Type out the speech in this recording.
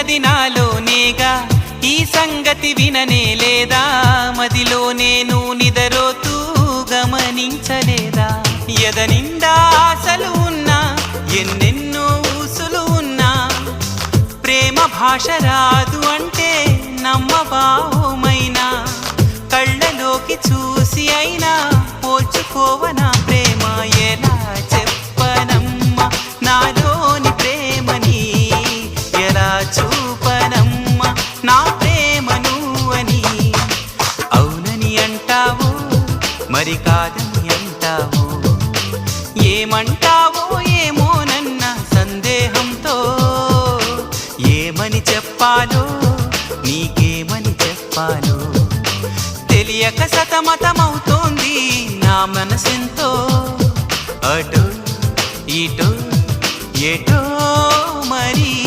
ఉన్నది నాలోనేగా, ఈ సంగతి విననే లేదా, మదిలో నేను నిదరోతూ గమనించలేదా? ఎదనిండా ఆశలు ఉన్నా, ఎన్నెన్నో ఊసులు ఉన్నా, ప్రేమ భాష రాదు అంటే నమ్మబావుమైనా, కళ్ళలోకి చూసి అయినా పోల్చుకోవనా ప్రేమ? ఎలా చెప్పనమ్మా నాలోని ప్రేమని, ఎలా చూపనమ్మా నా ప్రేమను అని? అవునని అంటావు మరి కాదని అంటావు, ఏమంటావో ఏమోనన్న సందేహంతో, ఏమని చెప్పాలో నీకేమని చెప్పాలో తెలియక సతమతమవుతోంది నా మనసెంతో. అటు ఇటు ఎటో